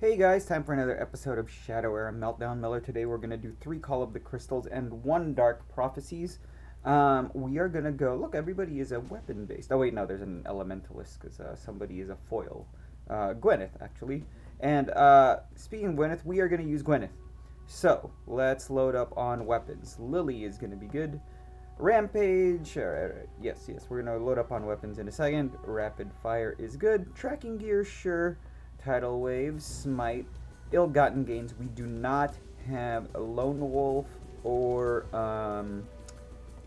Hey guys, time for another episode of Shadow Era Meltdown Miller. Today we're going to do 3 Call of the Crystals and 1 Dark Prophecies. We are going to go... Look, everybody is a weapon-based... Oh wait, no, there's an elementalist because somebody is a foil. Gwenneth, actually. And speaking of Gwenneth, we are going to use Gwenneth. So, let's load up on weapons. Lily is going to be good. Rampage, yes, we're going to load up on weapons in a second. Rapid fire is good. Tracking gear, sure. Tidal Waves, Smite, Ill-Gotten Gains. We do not have a Lone Wolf or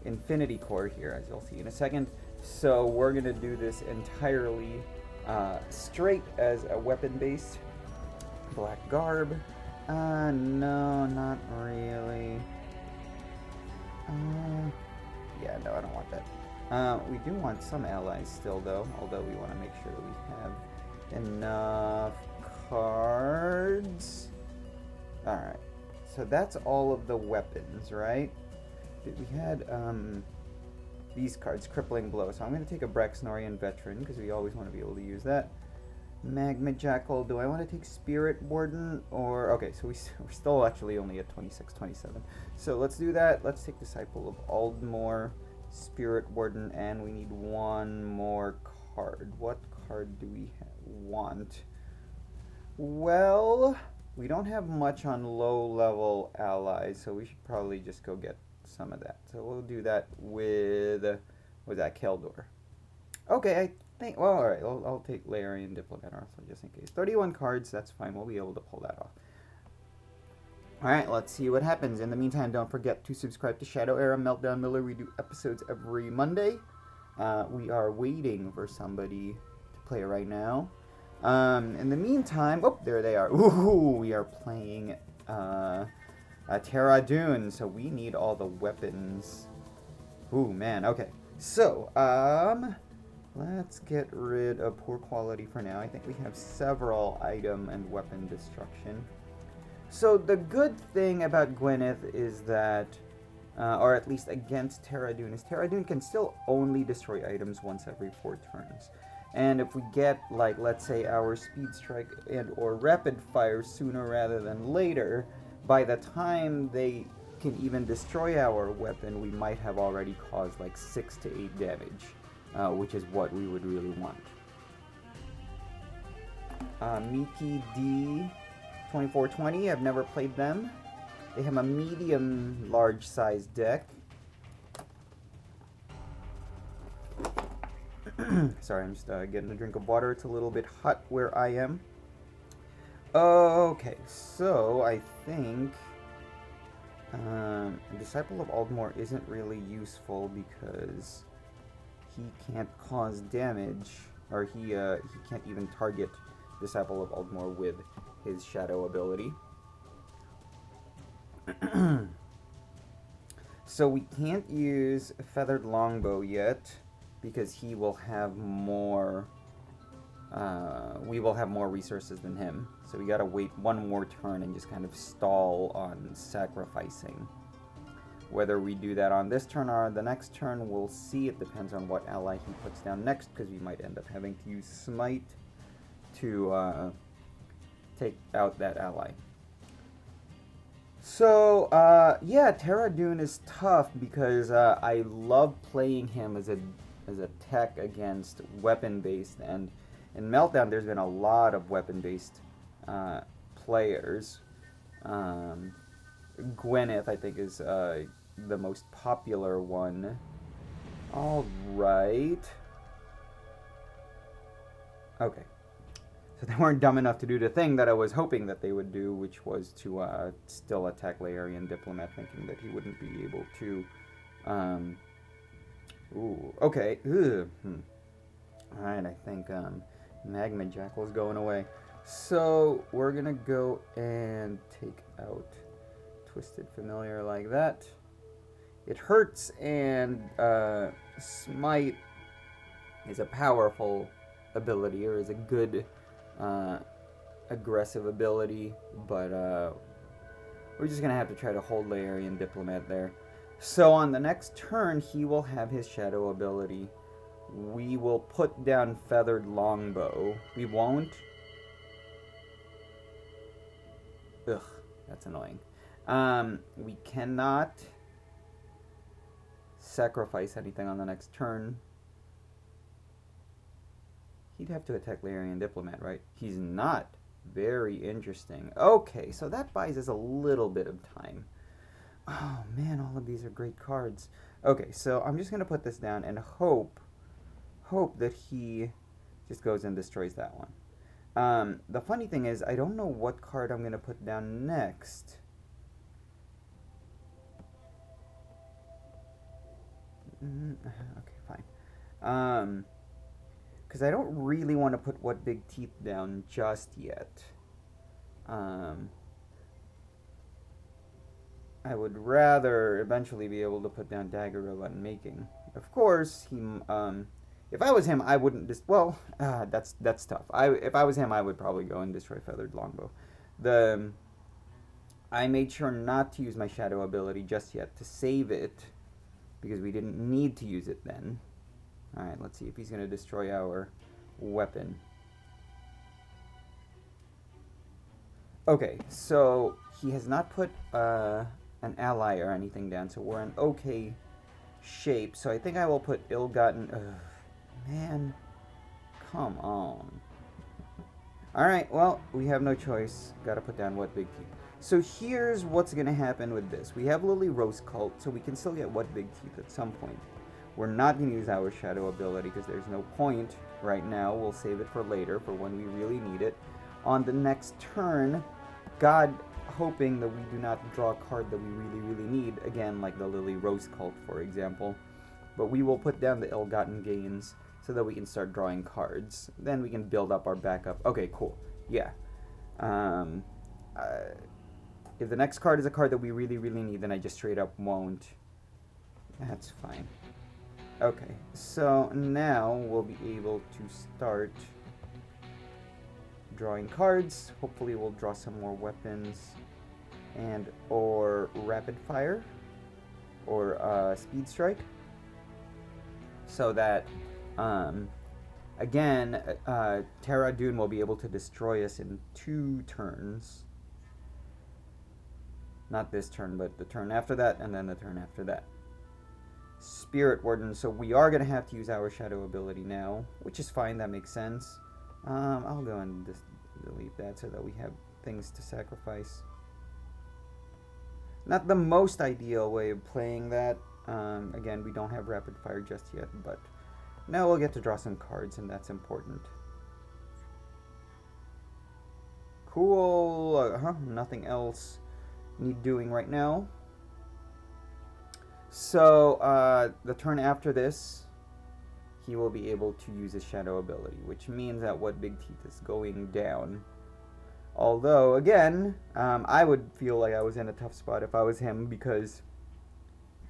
Infinity Core here, as you'll see in a second. So we're going to do this entirely straight as a weapon-based. Black Garb. No, not really. Yeah, no, I don't want that. We do want some allies still, though, although we want to make sure we have enough cards. Alright, so that's all of the weapons, right? We had these cards, Crippling Blow, so I'm going to take a Braxnorian Veteran because we always want to be able to use that. Magma Jackal, do I want to take Spirit Warden or... Okay, so we're still actually only at 26, 27. So let's do that. Let's take Disciple of Aldmore, Spirit Warden, and we need one more card. What card do we want? Well, we don't have much on low-level allies, so we should probably just go get some of that. So we'll do that with... What was that? Keldor. Okay, I think... Well, alright, I'll take Larian Diplomat also, just in case. 31 cards, that's fine. We'll be able to pull that off. Alright, let's see what happens. In the meantime, don't forget to subscribe to Shadow Era Meltdown Miller. We do episodes every Monday. We are waiting for somebody to play right now. In the meantime... Oh, there they are. Ooh, we are playing Ter Adun, so we need all the weapons. Ooh, man, okay. So, let's get rid of poor quality for now. I think we have several item and weapon destruction. So the good thing about Gwenneth is that, or at least against Ter Adun, is Ter Adun can still only destroy items once every 4 turns. And if we get, like, let's say our Speed Strike and or Rapid Fire sooner rather than later, by the time they can even destroy our weapon, we might have already caused like 6 to 8 damage, which is what we would really want. MeekyD2420, I've never played them. They have a medium large size deck. Sorry, I'm just getting a drink of water. It's a little bit hot where I am. Okay, so I think Disciple of Aldmore isn't really useful because he can't cause damage, or he can't even target Disciple of Aldmore with his shadow ability. So we can't use Feathered Longbow yet because he will have more we will have more resources than him. So we gotta wait one more turn and just kind of stall on sacrificing. Whether we do that on this turn or the next turn, we'll see. It depends on what ally he puts down next, because we might end up having to use Smite to take out that ally. So, yeah, Ter Adun is tough because I love playing him as a tech against weapon-based, and in Meltdown there's been a lot of weapon-based players. Gwenneth, I think, is the most popular one. Alright. Okay. So they weren't dumb enough to do the thing that I was hoping that they would do, which was to still attack Larian Diplomat, thinking that he wouldn't be able to. Ooh, okay. Alright, I think Magma Jackal is going away. So we're gonna go and take out Twisted Familiar like that. It hurts, and Smite is a powerful ability, or is a good aggressive ability, but we're just gonna have to try to hold Larian Diplomat there. So on the next turn, he will have his shadow ability. We will put down Feathered Longbow. We won't Ugh, that's annoying. We cannot sacrifice anything on the next turn. He'd have to attack Larian Diplomat, right? He's not. Very interesting. Okay, so that buys us a little bit of time. Oh man, all of these are great cards. Okay, so I'm just gonna put this down and hope that he just goes and destroys that one. The funny thing is, I don't know what card I'm gonna put down next. Okay, fine. Because I don't really want to put What Big Teeth down just yet. I would rather eventually be able to put down Daggerilla and Making. Of course, if I was him, I wouldn't that's tough. If I was him, I would probably go and destroy Feathered Longbow. I made sure not to use my Shadow ability just yet to save it, because we didn't need to use it then. Alright, let's see if he's going to destroy our weapon. Okay, so he has not put an ally or anything down, so we're in okay shape. So I think I will put Ill-Gotten... man, come on. Alright, well, we have no choice. Gotta put down What Big Teeth. So here's what's going to happen with this. We have Lily Rose Cult, so we can still get What Big Teeth at some point. We're not going to use our Shadow ability because there's no point right now. We'll save it for later, for when we really need it. On the next turn, God hoping that we do not draw a card that we really, really need. Again, like the Lily Rose Cult, for example. But we will put down the Ill-Gotten Gains so that we can start drawing cards. Then we can build up our backup. Okay, cool. Yeah. If the next card is a card that we really, really need, then I just straight up won't. That's fine. Okay, so now we'll be able to start drawing cards. Hopefully we'll draw some more weapons and or rapid fire or speed strike, so that again Ter Adun will be able to destroy us in 2 turns. Not this turn, but the turn after that, and then the turn after that. Spirit Warden, so we are going to have to use our Shadow ability now, which is fine, that makes sense. I'll go and just delete that so that we have things to sacrifice. Not the most ideal way of playing that. Again, we don't have Rapid Fire just yet, but now we'll get to draw some cards, and that's important. Cool. Nothing else need doing right now. So, the turn after this, he will be able to use his Shadow ability, which means that What Big Teeth is going down. Although, again, I would feel like I was in a tough spot if I was him, because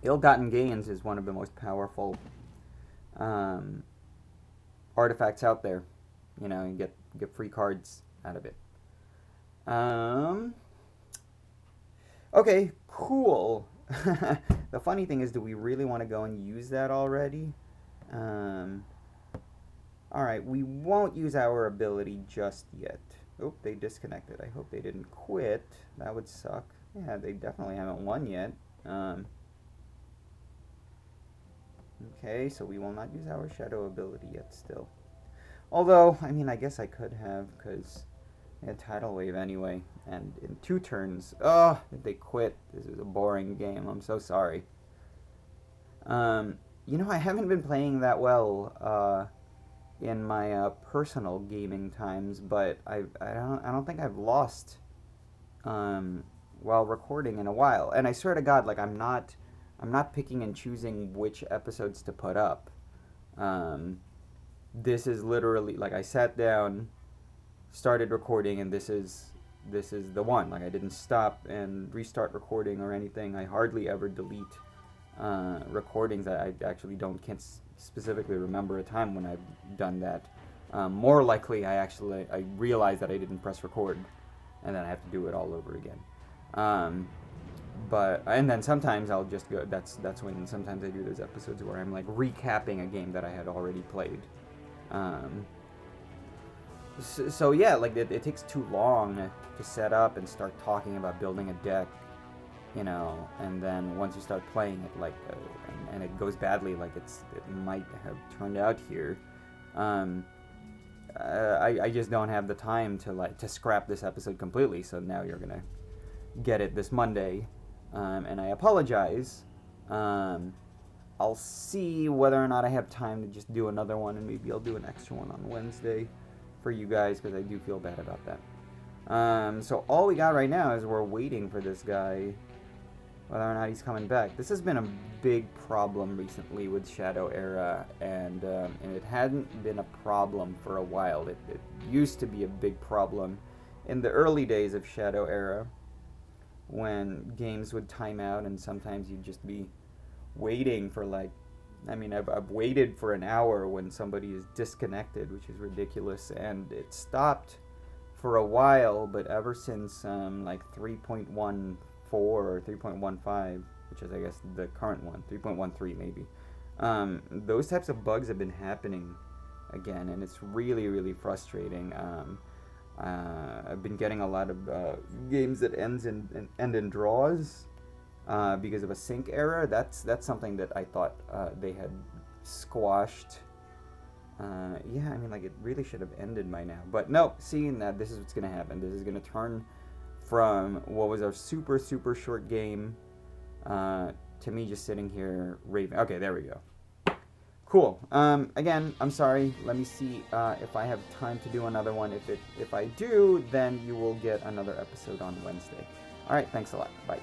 Ill-Gotten Gains is one of the most powerful artifacts out there. You know, you get free cards out of it. Okay, cool. The funny thing is, do we really want to go and use that already? Alright, we won't use our ability just yet. Oh, they disconnected. I hope they didn't quit. That would suck. Yeah, they definitely haven't won yet. Okay, so we will not use our Shadow ability yet still. Although, I mean, I guess I could have, because they had Tidal Wave anyway. And in 2 turns, they quit. This is a boring game. I'm so sorry. You know, I haven't been playing that well in my personal gaming times, but I don't think I've lost while recording in a while. And I swear to God, like, I'm not picking and choosing which episodes to put up. This is literally, like, I sat down, started recording, and this is the one. Like, I didn't stop and restart recording or anything. I hardly ever delete recordings. I actually can't specifically remember a time when I've done that. More likely, I realized that I didn't press record, and then I have to do it all over again. And then sometimes I'll just go. That's when sometimes I do those episodes where I'm like recapping a game that I had already played. So yeah, like it takes too long to set up and start talking about building a deck, you know, and then once you start playing it, like, and it goes badly, like it might have turned out here. Um, I just don't have the time to scrap this episode completely. So now you're gonna get it this Monday, and I apologize. Um, I'll see whether or not I have time to just do another one, and maybe I'll do an extra one on Wednesday for you guys, because I do feel bad about that. So all we got right now is we're waiting for this guy, whether or not he's coming back. This has been a big problem recently with Shadow Era, and it hadn't been a problem for a while. It used to be a big problem in the early days of Shadow Era, when games would time out, and sometimes you'd just be waiting for, like, I mean, I've waited for an hour when somebody is disconnected, which is ridiculous, and it stopped for a while, but ever since like 3.14 or 3.15, which is, I guess, the current one, 3.13 maybe, those types of bugs have been happening again, and it's really, really frustrating. I've been getting a lot of games that end in draws because of a sync error. That's something that I thought they had squashed. Yeah, I mean, like, it really should have ended by now. But no, seeing that, this is what's going to happen. This is going to turn from what was our super, super short game to me just sitting here raving. Okay, there we go. Cool. Again, I'm sorry. Let me see if I have time to do another one. If I do, then you will get another episode on Wednesday. All right, thanks a lot. Bye.